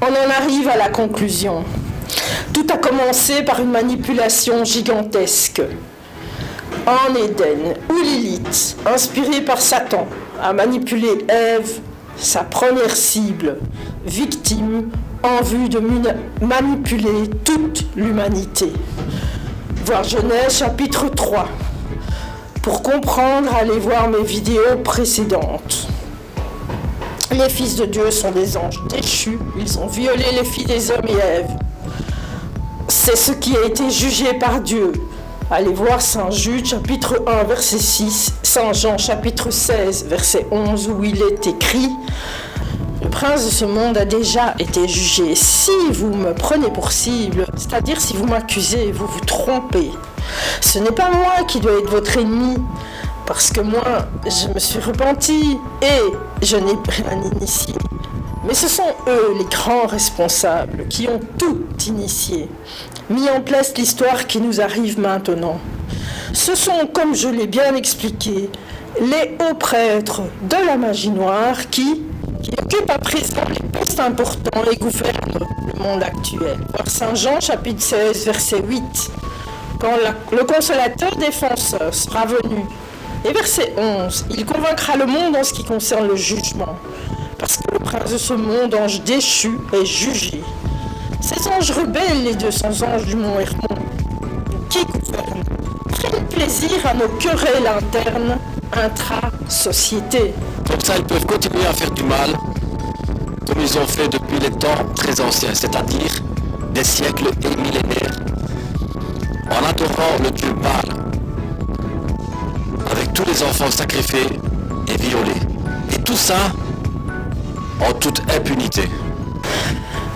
On en arrive à la conclusion. Tout a commencé par une manipulation gigantesque. En Éden, où Lilith, inspirée par Satan, a manipulé Ève, sa première cible, victime, en vue de manipuler toute l'humanité. Voir Genèse chapitre 3. Pour comprendre, allez voir mes vidéos précédentes. Les fils de Dieu sont des anges déchus, ils ont violé les filles des hommes et Ève. C'est ce qui a été jugé par Dieu. Allez voir Saint Jude chapitre 1 verset 6, Saint Jean chapitre 16 verset 11 où il est écrit « Le prince de ce monde a déjà été jugé. Si vous me prenez pour cible, c'est-à-dire si vous m'accusez, vous vous trompez. Ce n'est pas moi qui dois être votre ennemi, parce que moi, je me suis repenti et je n'ai rien initié. Mais ce sont eux, les grands responsables, qui ont tout initié, mis en place l'histoire qui nous arrive maintenant. Ce sont, comme je l'ai bien expliqué, les hauts prêtres de la magie noire qui occupent à présent les postes importants et gouvernent le monde actuel. Voir Saint Jean chapitre 16 verset 8. Quand le consolateur défenseur sera venu. Et verset 11, il convaincra le monde en ce qui concerne le jugement, parce que le prince de ce monde, ange déchu, est jugé. Ces anges rebelles, les 200 anges du mont Hermon, qui gouvernent, prennent plaisir à nos querelles internes, intra-société. Comme ça, ils peuvent continuer à faire du mal, comme ils ont fait depuis les temps très anciens, c'est-à-dire des siècles et millénaires, en adorant le Dieu Baal, avec tous les enfants sacrifiés et violés. Et tout ça en toute impunité.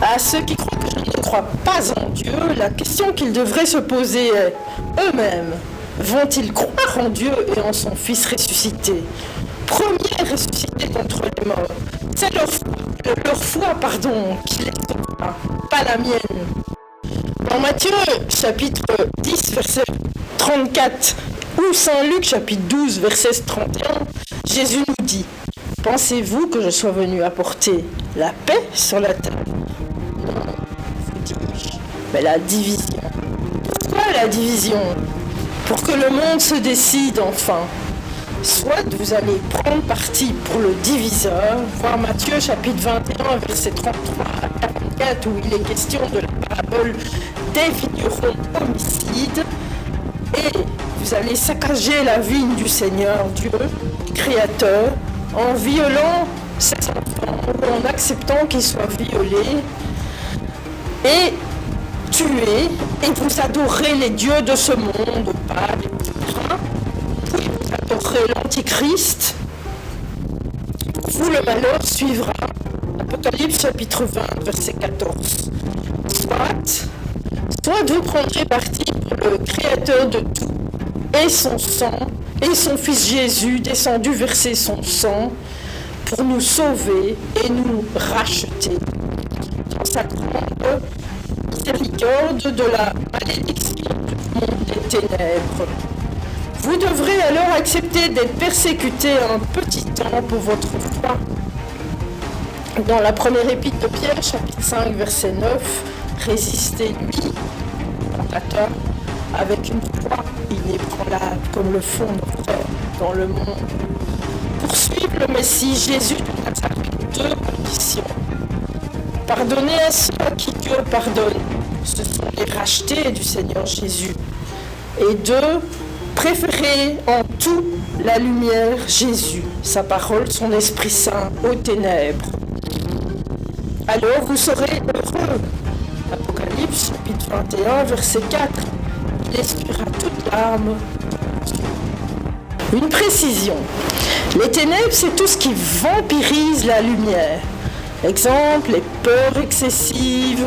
À ceux qui croient que je ne crois pas en Dieu, la question qu'ils devraient se poser est eux-mêmes. Vont-ils croire en Dieu et en son Fils ressuscité, premier ressuscité d'entre les morts? C'est leur foi, qui les sauvera, pas la mienne. Dans Matthieu chapitre 10 verset 34 ou Saint Luc chapitre 12 verset 31, Jésus nous dit: pensez-vous que je sois venu apporter la paix sur la terre? Non, vous dis-je, mais la division. Pourquoi la division? Pour que le monde se décide enfin. Soit vous allez prendre parti pour le diviseur, voir Matthieu chapitre 21 verset 33 à 44 où il est question de la parabole des vignerons homicides, et vous allez saccager la vigne du Seigneur Dieu, Créateur, en violant ses enfants ou en acceptant qu'ils soient violés et tués, et vous adorez les dieux de ce monde, Baal, etc. Puis vous adorez l'Antichrist. Vous, le malheur suivra. Apocalypse chapitre 20, verset 14. Soit vous prendrez parti pour le Créateur de tout, et son sang, et son Fils Jésus, descendu verser son sang, pour nous sauver et nous racheter dans sa grande miséricorde de la malédiction du monde des ténèbres. Vous devrez alors accepter d'être persécuté un petit temps pour votre foi. Dans la première épître de Pierre, chapitre 5, verset 9, résistez-lui, tentateur, avec une foi inébranlable comme le font nos frères dans le monde. Pour suivre le Messie Jésus de Nazareth, deux conditions. Pardonnez à ceux à qui Dieu pardonne, ce sont les rachetés du Seigneur Jésus. Et deux, préférez en tout la lumière Jésus, sa parole, son Esprit Saint aux ténèbres. Alors vous serez heureux. Apocalypse chapitre 21 verset 4. Il essuiera toute larme. Une précision. Les ténèbres, c'est tout ce qui vampirise la lumière. Exemple, les peurs excessives,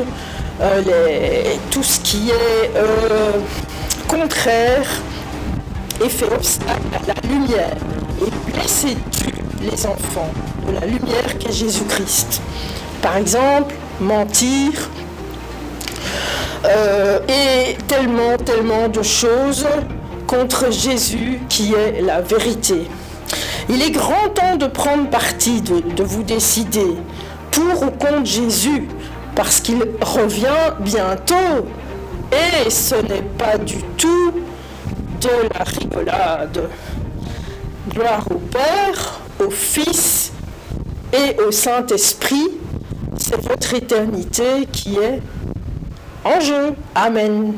tout ce qui est contraire et fait obstacle à la lumière. Et blesse et tue les enfants de la lumière qu'est Jésus-Christ. Par exemple, mentir, et tellement de choses contre Jésus qui est la vérité. Il est grand temps de prendre parti, de vous décider pour ou contre Jésus, parce qu'il revient bientôt. Et ce n'est pas du tout de la rigolade. Gloire au Père, au Fils et au Saint-Esprit, c'est votre éternité qui est en jeu. Amen.